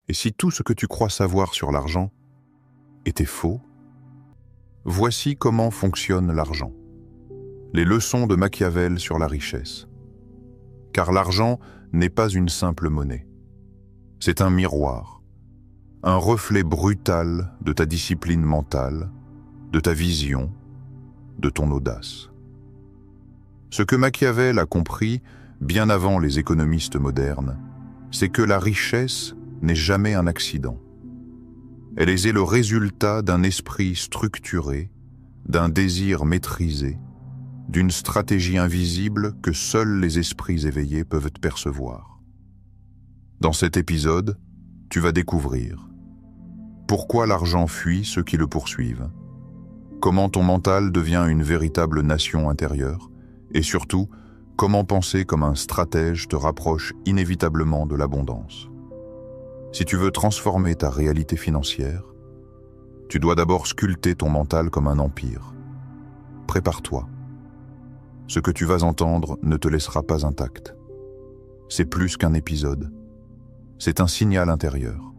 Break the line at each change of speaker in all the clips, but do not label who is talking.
Et si tout ce que tu crois savoir sur l'argent était faux? Voici comment fonctionne l'argent. Les leçons de Machiavel sur la richesse. Car l'argent n'est pas une simple monnaie. C'est un miroir, un reflet brutal de ta discipline mentale, de ta vision, de ton audace. Ce que Machiavel a compris, bien avant les économistes modernes, c'est que la richesse n'est jamais un accident. Elle est le résultat d'un esprit structuré, d'un désir maîtrisé, d'une stratégie invisible que seuls les esprits éveillés peuvent percevoir. Dans cet épisode, tu vas découvrir pourquoi l'argent fuit ceux qui le poursuivent, comment ton mental devient une véritable nation intérieure, et surtout, comment penser comme un stratège te rapproche inévitablement de l'abondance. Si tu veux transformer ta réalité financière, tu dois d'abord sculpter ton mental comme un empire. Prépare-toi. Ce que tu vas entendre ne te laissera pas intact. C'est plus qu'un épisode. C'est un signal intérieur,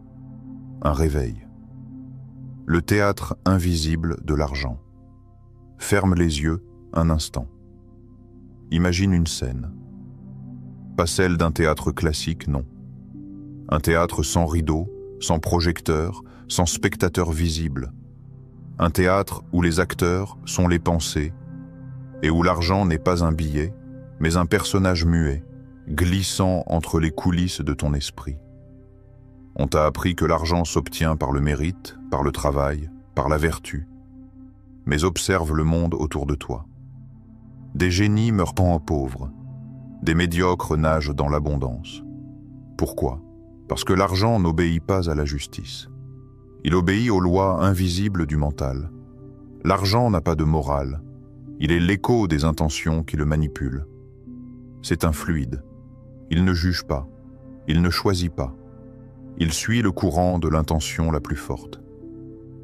un réveil. Le théâtre invisible de l'argent. Ferme les yeux un instant. Imagine une scène. Pas celle d'un théâtre classique, non. Un théâtre sans rideau, sans projecteur, sans spectateur visible. Un théâtre où les acteurs sont les pensées et où l'argent n'est pas un billet, mais un personnage muet, glissant entre les coulisses de ton esprit. On t'a appris que l'argent s'obtient par le mérite, par le travail, par la vertu. Mais observe le monde autour de toi. Des génies meurent en pauvres, des médiocres nagent dans l'abondance. Pourquoi ? Parce que l'argent n'obéit pas à la justice. Il obéit aux lois invisibles du mental. L'argent n'a pas de morale. Il est l'écho des intentions qui le manipulent. C'est un fluide. Il ne juge pas. Il ne choisit pas. Il suit le courant de l'intention la plus forte.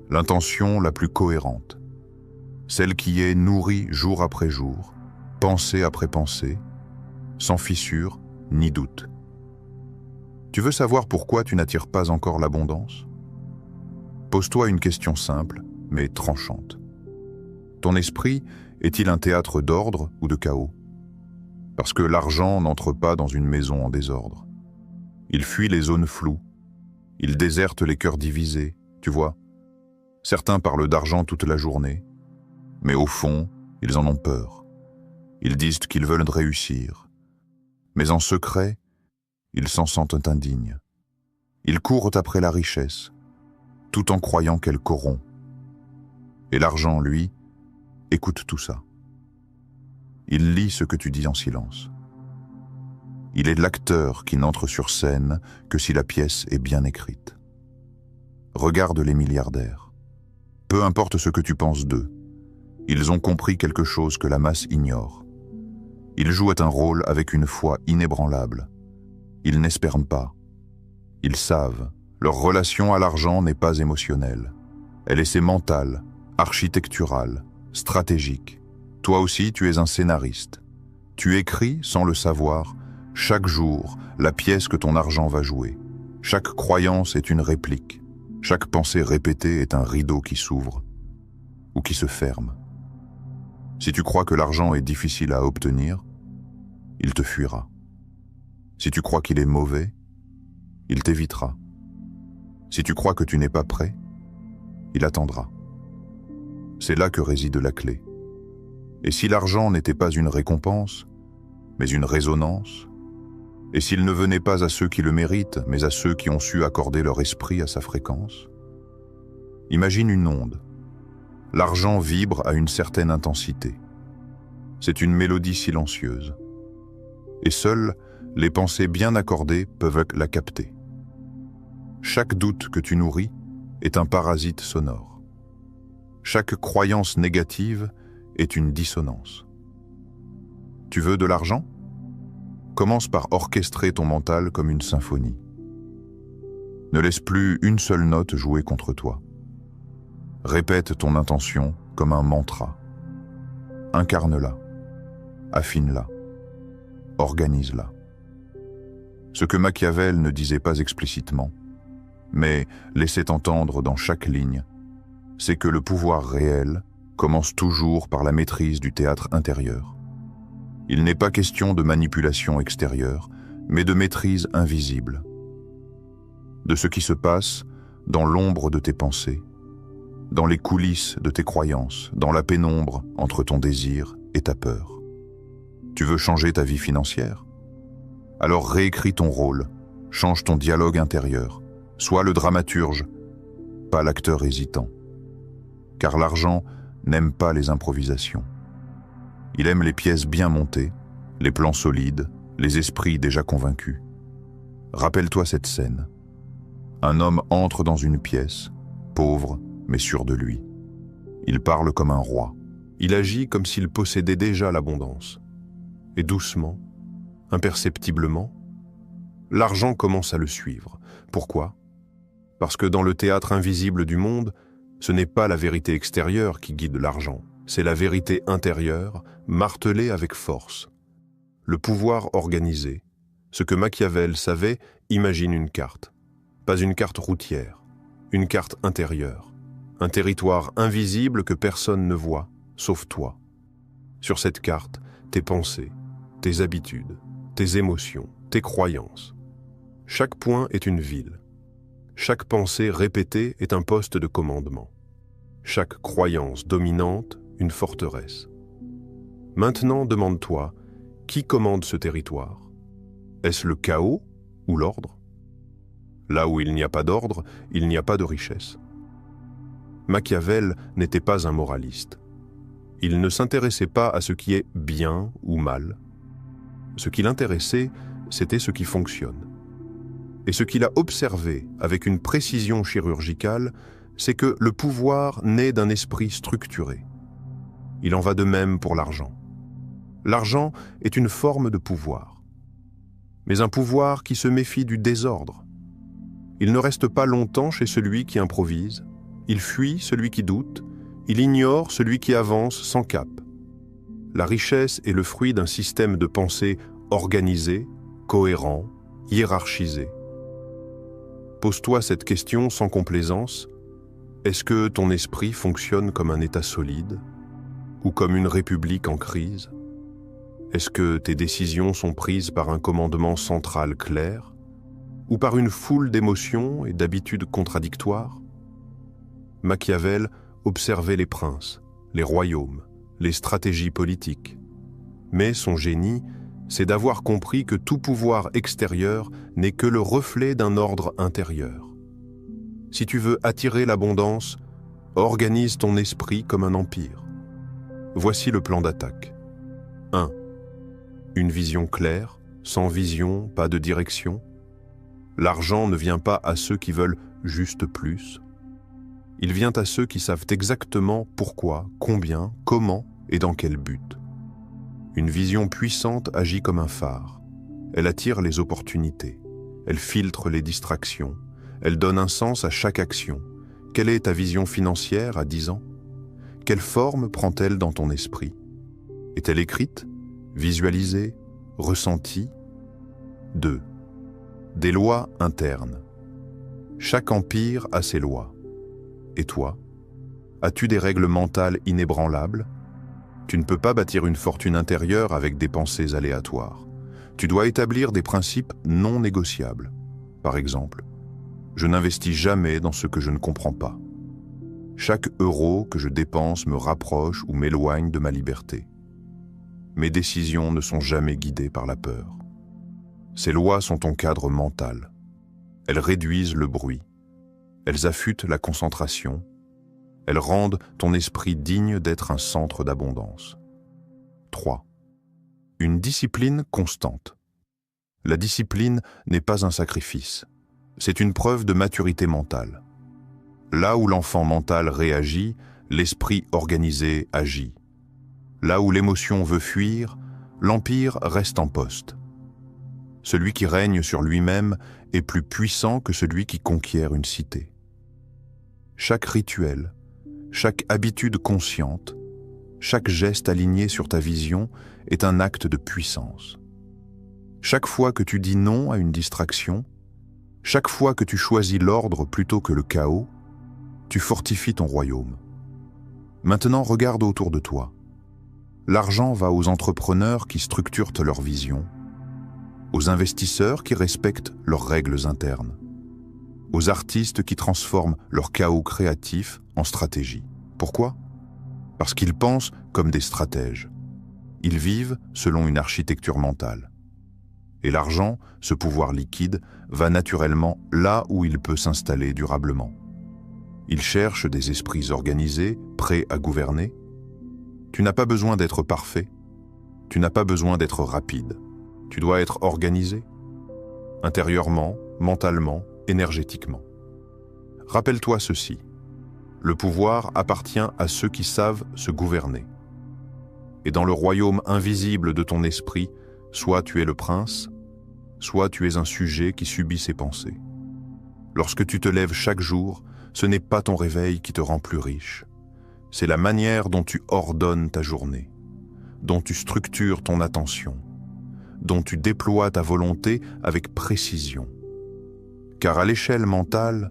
L'intention la plus cohérente. Celle qui est nourrie jour après jour, pensée après pensée, sans fissure ni doute. Tu veux savoir pourquoi tu n'attires pas encore l'abondance ? Pose-toi une question simple, mais tranchante. Ton esprit est-il un théâtre d'ordre ou de chaos ? Parce que l'argent n'entre pas dans une maison en désordre. Il fuit les zones floues. Il déserte les cœurs divisés, tu vois. Certains parlent d'argent toute la journée, mais au fond, ils en ont peur. Ils disent qu'ils veulent réussir. Mais en secret, ils s'en sentent indignes. Ils courent après la richesse, tout en croyant qu'elle corrompt. Et l'argent, lui, écoute tout ça. Il lit ce que tu dis en silence. Il est l'acteur qui n'entre sur scène que si la pièce est bien écrite. Regarde les milliardaires. Peu importe ce que tu penses d'eux, ils ont compris quelque chose que la masse ignore. Ils jouent un rôle avec une foi inébranlable. Ils n'espèrent pas. Ils savent. Leur relation à l'argent n'est pas émotionnelle. Elle est mentale, architecturale, stratégique. Toi aussi, tu es un scénariste. Tu écris, sans le savoir, chaque jour, la pièce que ton argent va jouer. Chaque croyance est une réplique. Chaque pensée répétée est un rideau qui s'ouvre ou qui se ferme. Si tu crois que l'argent est difficile à obtenir, il te fuira. Si tu crois qu'il est mauvais, il t'évitera. Si tu crois que tu n'es pas prêt, il attendra. C'est là que réside la clé. Et si l'argent n'était pas une récompense, mais une résonance, et s'il ne venait pas à ceux qui le méritent, mais à ceux qui ont su accorder leur esprit à sa fréquence, imagine une onde. L'argent vibre à une certaine intensité. C'est une mélodie silencieuse. Et seules les pensées bien accordées peuvent la capter. Chaque doute que tu nourris est un parasite sonore. Chaque croyance négative est une dissonance. Tu veux de l'argent ? Commence par orchestrer ton mental comme une symphonie. Ne laisse plus une seule note jouer contre toi. Répète ton intention comme un mantra. Incarne-la, affine-la, organise-la. Ce que Machiavel ne disait pas explicitement, Mais laissez entendre dans chaque ligne, c'est que le pouvoir réel commence toujours par la maîtrise du théâtre intérieur. Il n'est pas question de manipulation extérieure, mais de maîtrise invisible. De ce qui se passe dans l'ombre de tes pensées, dans les coulisses de tes croyances, dans la pénombre entre ton désir et ta peur. Tu veux changer ta vie financière? Alors réécris ton rôle, change ton dialogue intérieur, sois le dramaturge, pas l'acteur hésitant. Car l'argent n'aime pas les improvisations. Il aime les pièces bien montées, les plans solides, les esprits déjà convaincus. Rappelle-toi cette scène. Un homme entre dans une pièce, pauvre mais sûr de lui. Il parle comme un roi. Il agit comme s'il possédait déjà l'abondance. Et doucement, imperceptiblement, l'argent commence à le suivre. Pourquoi? Parce que dans le théâtre invisible du monde, ce n'est pas la vérité extérieure qui guide l'argent, c'est la vérité intérieure, martelée avec force. Le pouvoir organisé, ce que Machiavel savait, imagine une carte. Pas une carte routière, une carte intérieure. Un territoire invisible que personne ne voit, sauf toi. Sur cette carte, tes pensées, tes habitudes, tes émotions, tes croyances. Chaque point est une ville. Chaque pensée répétée est un poste de commandement. Chaque croyance dominante, une forteresse. Maintenant, demande-toi, qui commande ce territoire? Est-ce le chaos ou l'ordre? Là où il n'y a pas d'ordre, il n'y a pas de richesse. Machiavel n'était pas un moraliste. Il ne s'intéressait pas à ce qui est bien ou mal. Ce qui l'intéressait, c'était ce qui fonctionne. Et ce qu'il a observé avec une précision chirurgicale, c'est que le pouvoir naît d'un esprit structuré. Il en va de même pour l'argent. L'argent est une forme de pouvoir. Mais un pouvoir qui se méfie du désordre. Il ne reste pas longtemps chez celui qui improvise, il fuit celui qui doute, il ignore celui qui avance sans cap. La richesse est le fruit d'un système de pensée organisé, cohérent, hiérarchisé. Pose-toi cette question sans complaisance. Est-ce que ton esprit fonctionne comme un État solide ou comme une république en crise? Est-ce que tes décisions sont prises par un commandement central clair ou par une foule d'émotions et d'habitudes contradictoires? Machiavel observait les princes, les royaumes, les stratégies politiques. Mais son génie, c'est d'avoir compris que tout pouvoir extérieur n'est que le reflet d'un ordre intérieur. Si tu veux attirer l'abondance, organise ton esprit comme un empire. Voici le plan d'attaque. 1. Une vision claire, sans vision, pas de direction. L'argent ne vient pas à ceux qui veulent juste plus. Il vient à ceux qui savent exactement pourquoi, combien, comment et dans quel but. Une vision puissante agit comme un phare. Elle attire les opportunités. Elle filtre les distractions. Elle donne un sens à chaque action. Quelle est ta vision financière à 10 ans? Quelle forme prend-elle dans ton esprit? Est-elle écrite, visualisée, ressentie? 2. Des lois internes. Chaque empire a ses lois. Et toi? As-tu des règles mentales inébranlables? Tu ne peux pas bâtir une fortune intérieure avec des pensées aléatoires. Tu dois établir des principes non négociables. Par exemple, je n'investis jamais dans ce que je ne comprends pas. Chaque euro que je dépense me rapproche ou m'éloigne de ma liberté. Mes décisions ne sont jamais guidées par la peur. Ces lois sont ton cadre mental. Elles réduisent le bruit. Elles affûtent la concentration. Elles rendent ton esprit digne d'être un centre d'abondance. 3. Une discipline constante. La discipline n'est pas un sacrifice. C'est une preuve de maturité mentale. Là où l'enfant mental réagit, l'esprit organisé agit. Là où l'émotion veut fuir, l'empire reste en poste. Celui qui règne sur lui-même est plus puissant que celui qui conquiert une cité. Chaque rituel, chaque habitude consciente, chaque geste aligné sur ta vision est un acte de puissance. Chaque fois que tu dis non à une distraction, Chaque fois que tu choisis l'ordre plutôt que le chaos, tu fortifies ton royaume. Maintenant, regarde autour de toi. L'argent va aux entrepreneurs qui structurent leur vision, aux investisseurs qui respectent leurs règles internes, aux artistes qui transforment leur chaos créatif en stratégie. Pourquoi? Parce qu'ils pensent comme des stratèges. Ils vivent selon une architecture mentale. Et l'argent, ce pouvoir liquide, va naturellement là où il peut s'installer durablement. Il cherche des esprits organisés, prêts à gouverner. Tu n'as pas besoin d'être parfait. Tu n'as pas besoin d'être rapide. Tu dois être organisé, intérieurement, mentalement, énergétiquement. Rappelle-toi ceci. Le pouvoir appartient à ceux qui savent se gouverner. Et dans le royaume invisible de ton esprit, soit tu es le prince, soit tu es un sujet qui subit ses pensées. Lorsque tu te lèves chaque jour, ce n'est pas ton réveil qui te rend plus riche. C'est la manière dont tu ordonnes ta journée, dont tu structures ton attention, dont tu déploies ta volonté avec précision. Car à l'échelle mentale,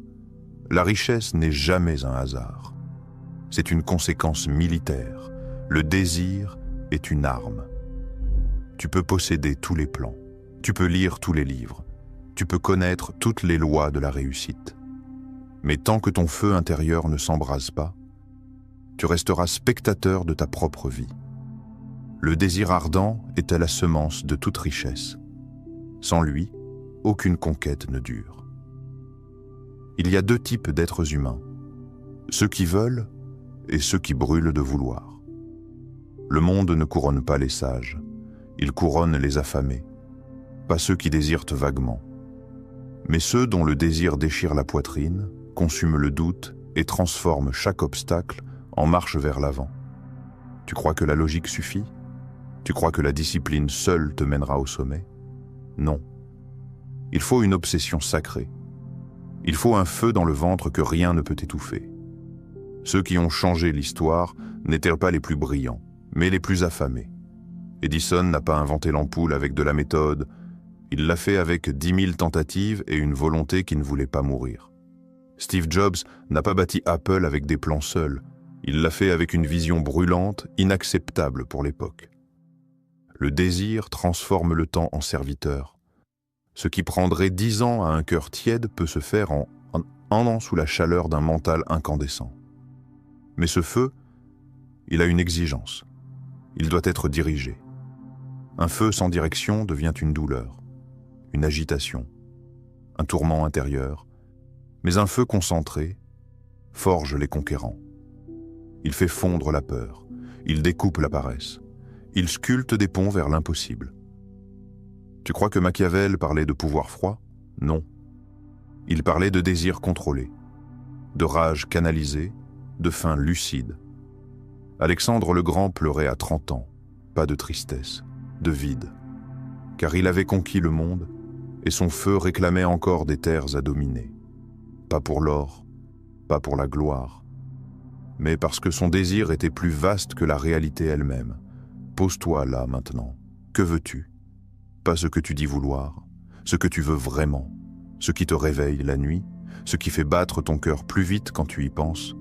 la richesse n'est jamais un hasard. C'est une conséquence militaire. Le désir est une arme. Tu peux posséder tous les plans, tu peux lire tous les livres, tu peux connaître toutes les lois de la réussite. Mais tant que ton feu intérieur ne s'embrase pas, tu resteras spectateur de ta propre vie. Le désir ardent est à la semence de toute richesse. Sans lui, aucune conquête ne dure. Il y a deux types d'êtres humains, ceux qui veulent et ceux qui brûlent de vouloir. Le monde ne couronne pas les sages, il couronne les affamés, pas ceux qui désirent vaguement, mais ceux dont le désir déchire la poitrine, consume le doute et transforme chaque obstacle en marche vers l'avant. Tu crois que la logique suffit? Tu crois que la discipline seule te mènera au sommet? Non. Il faut une obsession sacrée. Il faut un feu dans le ventre que rien ne peut étouffer. Ceux qui ont changé l'histoire n'étaient pas les plus brillants, mais les plus affamés. Edison n'a pas inventé l'ampoule avec de la méthode, il l'a fait avec 10 000 tentatives et une volonté qui ne voulait pas mourir. Steve Jobs n'a pas bâti Apple avec des plans seuls, il l'a fait avec une vision brûlante, inacceptable pour l'époque. Le désir transforme le temps en serviteur. Ce qui prendrait 10 ans à un cœur tiède peut se faire en un an sous la chaleur d'un mental incandescent. Mais ce feu, il a une exigence. Il doit être dirigé. Un feu sans direction devient une douleur, une agitation, un tourment intérieur, mais un feu concentré forge les conquérants. Il fait fondre la peur, il découpe la paresse, il sculpte des ponts vers l'impossible. Tu crois que Machiavel parlait de pouvoir froid? Non. Il parlait de désir contrôlé, de rage canalisée, de faim lucide. Alexandre le Grand pleurait à 30 ans, pas de tristesse, de vide, car il avait conquis le monde et son feu réclamait encore des terres à dominer. Pas pour l'or, pas pour la gloire, mais parce que son désir était plus vaste que la réalité elle-même. Pose-toi là maintenant, que veux-tu? Pas ce que tu dis vouloir, ce que tu veux vraiment, ce qui te réveille la nuit, ce qui fait battre ton cœur plus vite quand tu y penses,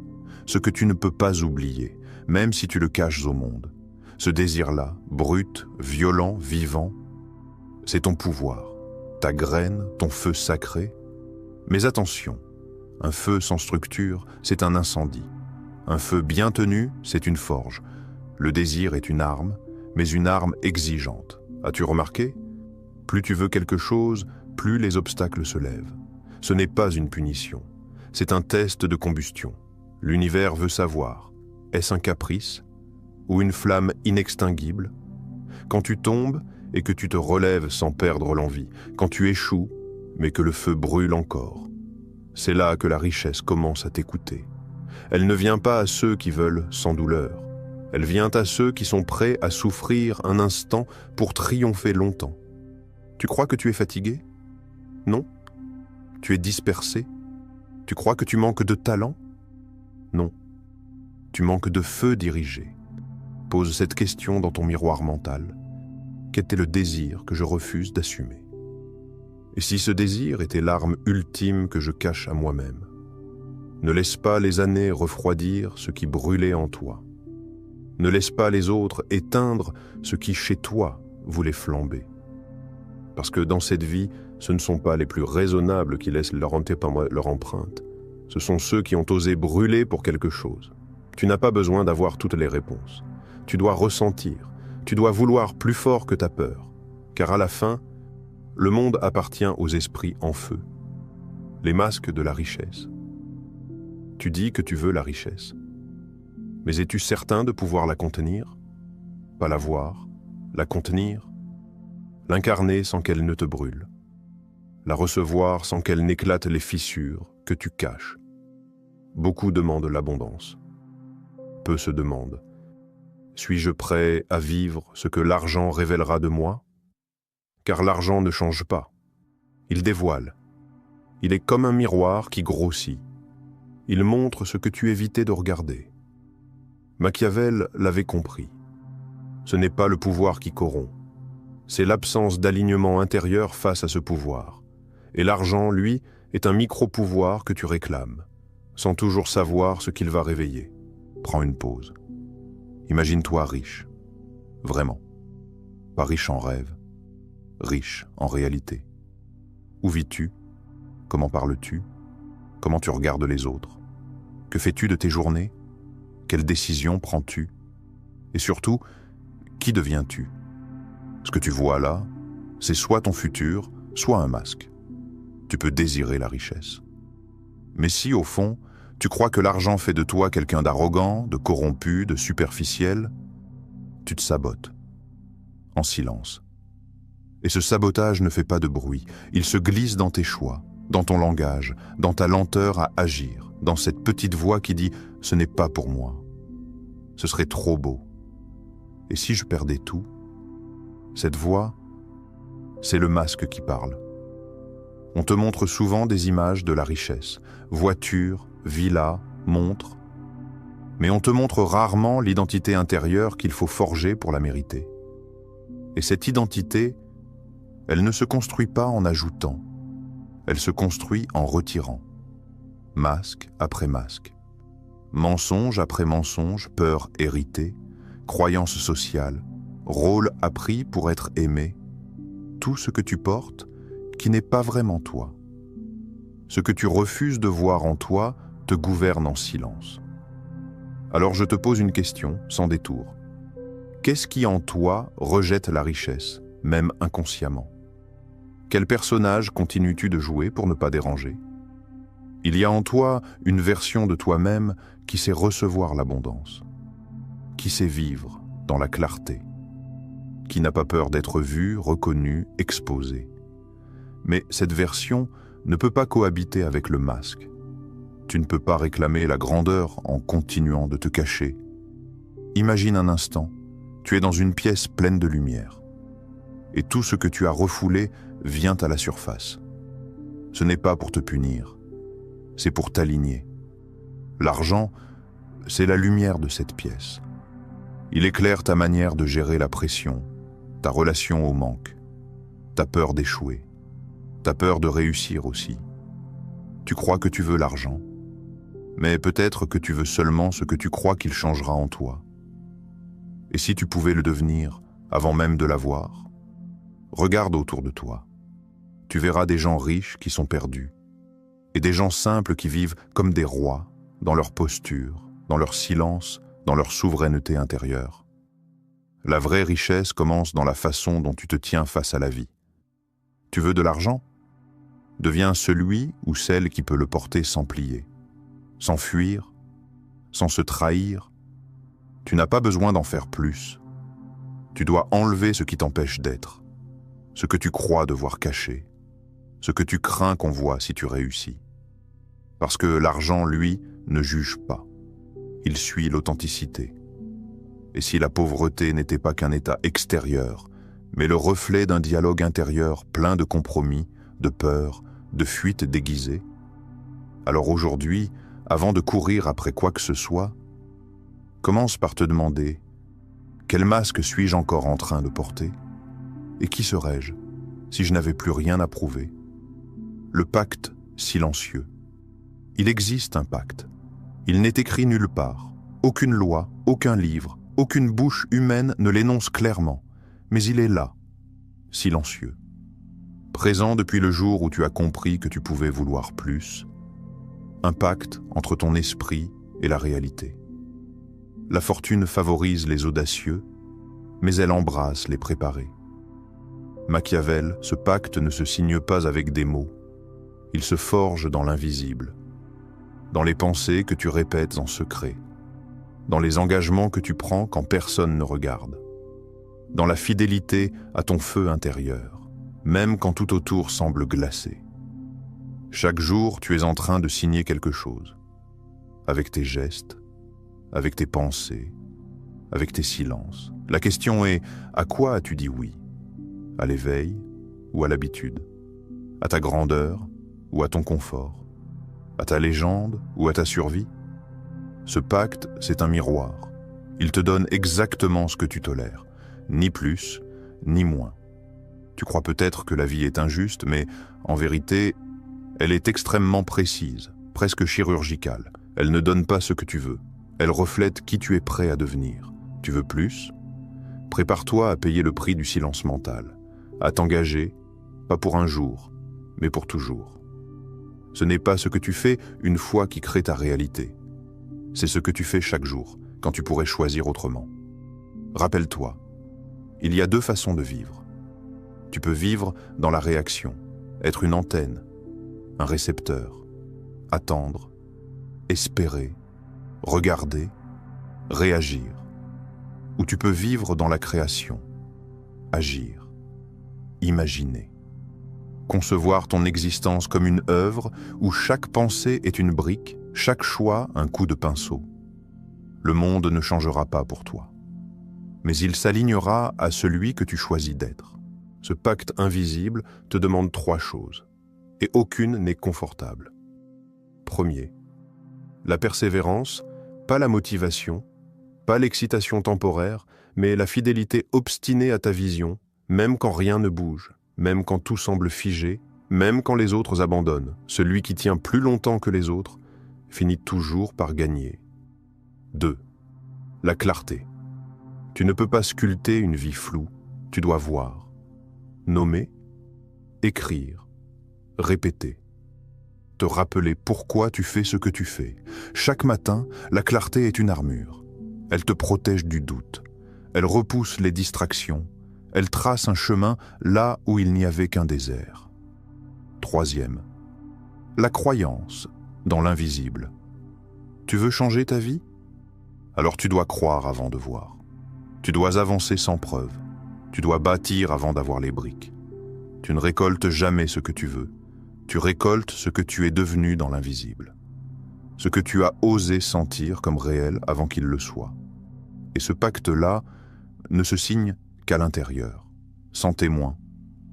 ce que tu ne peux pas oublier, même si tu le caches au monde. Ce désir-là, brut, violent, vivant, c'est ton pouvoir, ta graine, ton feu sacré. Mais attention, un feu sans structure, c'est un incendie. Un feu bien tenu, c'est une forge. Le désir est une arme, mais une arme exigeante. As-tu remarqué? Plus tu veux quelque chose, plus les obstacles se lèvent. Ce n'est pas une punition, c'est un test de combustion. L'univers veut savoir, est-ce un caprice ou une flamme inextinguible? Quand tu tombes et que tu te relèves sans perdre l'envie, quand tu échoues, mais que le feu brûle encore, c'est là que la richesse commence à t'écouter. Elle ne vient pas à ceux qui veulent sans douleur, elle vient à ceux qui sont prêts à souffrir un instant pour triompher longtemps. Tu crois que tu es fatigué? Non. Tu es dispersé? Tu crois que tu manques de talent? Non. Tu manques de feu dirigé. Pose cette question dans ton miroir mental. Quel est le désir que je refuse d'assumer? Et si ce désir était l'arme ultime que je cache à moi-même? Ne laisse pas les années refroidir ce qui brûlait en toi. Ne laisse pas les autres éteindre ce qui, chez toi, voulait flamber. Parce que dans cette vie, ce ne sont pas les plus raisonnables qui laissent leur empreinte. Ce sont ceux qui ont osé brûler pour quelque chose. Tu n'as pas besoin d'avoir toutes les réponses. Tu dois ressentir. Tu dois vouloir plus fort que ta peur. Car à la fin, le monde appartient aux esprits en feu. Les masques de la richesse. Tu dis que tu veux la richesse. Mais es-tu certain de pouvoir la contenir? Pas la voir, la contenir, l'incarner sans qu'elle ne te brûle, la recevoir sans qu'elle n'éclate les fissures que tu caches. Beaucoup demandent l'abondance. Peu se demandent: suis-je prêt à vivre ce que l'argent révélera de moi? Car l'argent ne change pas. Il dévoile. Il est comme un miroir qui grossit. Il montre ce que tu évitais de regarder. Machiavel l'avait compris. Ce n'est pas le pouvoir qui corrompt. C'est l'absence d'alignement intérieur face à ce pouvoir. Et l'argent, lui, est un micro-pouvoir que tu réclames, sans toujours savoir ce qu'il va réveiller. Prends une pause. Imagine-toi riche. Vraiment. Pas riche en rêve. Riche en réalité. Où vis-tu? Comment parles-tu? Comment tu regardes les autres? Que fais-tu de tes journées? Quelles décisions prends-tu? Et surtout, qui deviens-tu? Ce que tu vois là, c'est soit ton futur, soit un masque. Tu peux désirer la richesse. Mais si, au fond, tu crois que l'argent fait de toi quelqu'un d'arrogant, de corrompu, de superficiel, tu te sabotes, en silence. Et ce sabotage ne fait pas de bruit, il se glisse dans tes choix, dans ton langage, dans ta lenteur à agir, dans cette petite voix qui dit « ce n'est pas pour moi ». Ce serait trop beau. Et si je perdais tout? Cette voix, c'est le masque qui parle. On te montre souvent des images de la richesse, voitures, villas, montres, mais on te montre rarement l'identité intérieure qu'il faut forger pour la mériter. Et cette identité, elle ne se construit pas en ajoutant, elle se construit en retirant, masque après masque. Mensonge après mensonge, peur héritée, croyance sociale, rôle appris pour être aimé, tout ce que tu portes qui n'est pas vraiment toi. Ce que tu refuses de voir en toi te gouverne en silence. Alors je te pose une question, sans détour. Qu'est-ce qui en toi rejette la richesse, même inconsciemment? Quel personnage continues-tu de jouer pour ne pas déranger? Il y a en toi une version de toi-même qui sait recevoir l'abondance, qui sait vivre dans la clarté, qui n'a pas peur d'être vue, reconnue, exposée. Mais cette version ne peut pas cohabiter avec le masque. Tu ne peux pas réclamer la grandeur en continuant de te cacher. Imagine un instant, tu es dans une pièce pleine de lumière, et tout ce que tu as refoulé vient à la surface. Ce n'est pas pour te punir, c'est pour t'aligner. L'argent, c'est la lumière de cette pièce. Il éclaire ta manière de gérer la pression, ta relation au manque, ta peur d'échouer, ta peur de réussir aussi. Tu crois que tu veux l'argent, mais peut-être que tu veux seulement ce que tu crois qu'il changera en toi. Et si tu pouvais le devenir avant même de l'avoir? Regarde autour de toi. Tu verras des gens riches qui sont perdus, et des gens simples qui vivent comme des rois, dans leur posture, dans leur silence, dans leur souveraineté intérieure. La vraie richesse commence dans la façon dont tu te tiens face à la vie. Tu veux de l'argent? Deviens celui ou celle qui peut le porter sans plier, sans fuir, sans se trahir. Tu n'as pas besoin d'en faire plus. Tu dois enlever ce qui t'empêche d'être, ce que tu crois devoir cacher, ce que tu crains qu'on voit si tu réussis. Parce que l'argent, lui, ne juge pas. Il suit l'authenticité. Et si la pauvreté n'était pas qu'un état extérieur, mais le reflet d'un dialogue intérieur plein de compromis, de peur, de fuites déguisées, alors aujourd'hui, avant de courir après quoi que ce soit, commence par te demander « Quel masque suis-je encore en train de porter? Et qui serais-je si je n'avais plus rien à prouver ?» le pacte silencieux. Il existe un pacte. Il n'est écrit nulle part. Aucune loi, aucun livre, aucune bouche humaine ne l'énonce clairement, mais il est là, silencieux. Présent depuis le jour où tu as compris que tu pouvais vouloir plus. Un pacte entre ton esprit et la réalité. La fortune favorise les audacieux, mais elle embrasse les préparés. Machiavel, ce pacte ne se signe pas avec des mots. Il se forge dans l'invisible, dans les pensées que tu répètes en secret, dans les engagements que tu prends quand personne ne regarde, dans la fidélité à ton feu intérieur, même quand tout autour semble glacé. Chaque jour, tu es en train de signer quelque chose, avec tes gestes, avec tes pensées, avec tes silences. La question est, à quoi as-tu dit oui? À l'éveil ou à l'habitude? À ta grandeur ou à ton confort? À ta légende ou à ta survie? Ce pacte, c'est un miroir. Il te donne exactement ce que tu tolères, ni plus, ni moins. Tu crois peut-être que la vie est injuste, mais en vérité, elle est extrêmement précise, presque chirurgicale. Elle ne donne pas ce que tu veux. Elle reflète qui tu es prêt à devenir. Tu veux plus? Prépare-toi à payer le prix du silence mental, à t'engager, pas pour un jour, mais pour toujours. Ce n'est pas ce que tu fais une fois qui crée ta réalité. C'est ce que tu fais chaque jour, quand tu pourrais choisir autrement. Rappelle-toi, il y a deux façons de vivre. Tu peux vivre dans la réaction, être une antenne, un récepteur, attendre, espérer, regarder, réagir. Ou tu peux vivre dans la création, agir, imaginer. Concevoir ton existence comme une œuvre où chaque pensée est une brique, chaque choix un coup de pinceau. Le monde ne changera pas pour toi, mais il s'alignera à celui que tu choisis d'être. Ce pacte invisible te demande 3 choses, et aucune n'est confortable. Premier, la persévérance, pas la motivation, pas l'excitation temporaire, mais la fidélité obstinée à ta vision, même quand rien ne bouge, même quand tout semble figé, même quand les autres abandonnent. Celui qui tient plus longtemps que les autres finit toujours par gagner. 2. La clarté. Tu ne peux pas sculpter une vie floue, tu dois voir, nommer, écrire, répéter. Te rappeler pourquoi tu fais ce que tu fais. Chaque matin, la clarté est une armure. Elle te protège du doute. Elle repousse les distractions. Elle trace un chemin là où il n'y avait qu'un désert. 3e, la croyance dans l'invisible. Tu veux changer ta vie? Alors tu dois croire avant de voir. Tu dois avancer sans preuve. Tu dois bâtir avant d'avoir les briques. Tu ne récoltes jamais ce que tu veux. Tu récoltes ce que tu es devenu dans l'invisible. Ce que tu as osé sentir comme réel avant qu'il le soit. Et ce pacte-là ne se signe qu'à l'intérieur, sans témoin,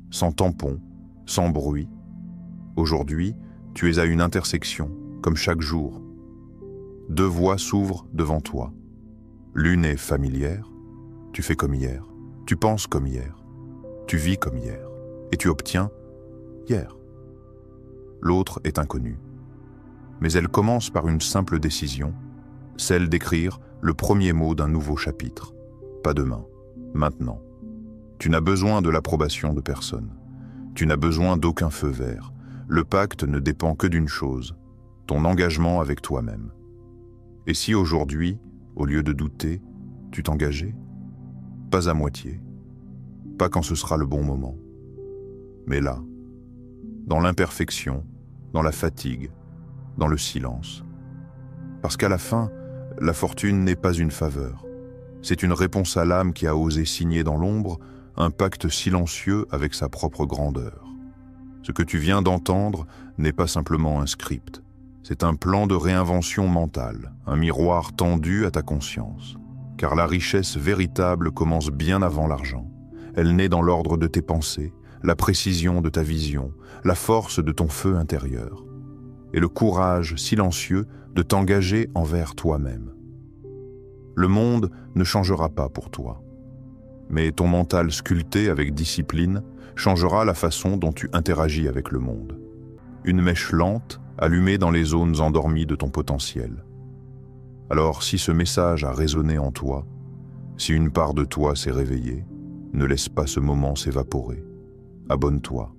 sans tampon, sans bruit. Aujourd'hui, tu es à une intersection, comme chaque jour. 2 voies s'ouvrent devant toi. L'une est familière, tu fais comme hier, tu penses comme hier, tu vis comme hier, et tu obtiens hier. L'autre est inconnue. Mais elle commence par une simple décision, celle d'écrire le premier mot d'un nouveau chapitre. Pas demain, maintenant. Tu n'as besoin de l'approbation de personne. Tu n'as besoin d'aucun feu vert. Le pacte ne dépend que d'une chose, ton engagement avec toi-même. Et si aujourd'hui, au lieu de douter, tu t'engageais? Pas à moitié, pas quand ce sera le bon moment, mais là, dans l'imperfection, dans la fatigue, dans le silence. Parce qu'à la fin, la fortune n'est pas une faveur. C'est une réponse à l'âme qui a osé signer dans l'ombre un pacte silencieux avec sa propre grandeur. Ce que tu viens d'entendre n'est pas simplement un script. C'est un plan de réinvention mentale, un miroir tendu à ta conscience. Car la richesse véritable commence bien avant l'argent. Elle naît dans l'ordre de tes pensées, la précision de ta vision, la force de ton feu intérieur, et le courage silencieux de t'engager envers toi-même. Le monde ne changera pas pour toi, mais ton mental sculpté avec discipline changera la façon dont tu interagis avec le monde. une mèche lente allumée dans les zones endormies de ton potentiel. Alors, si ce message a résonné en toi, si une part de toi s'est réveillée, ne laisse pas ce moment s'évaporer. Abonne-toi.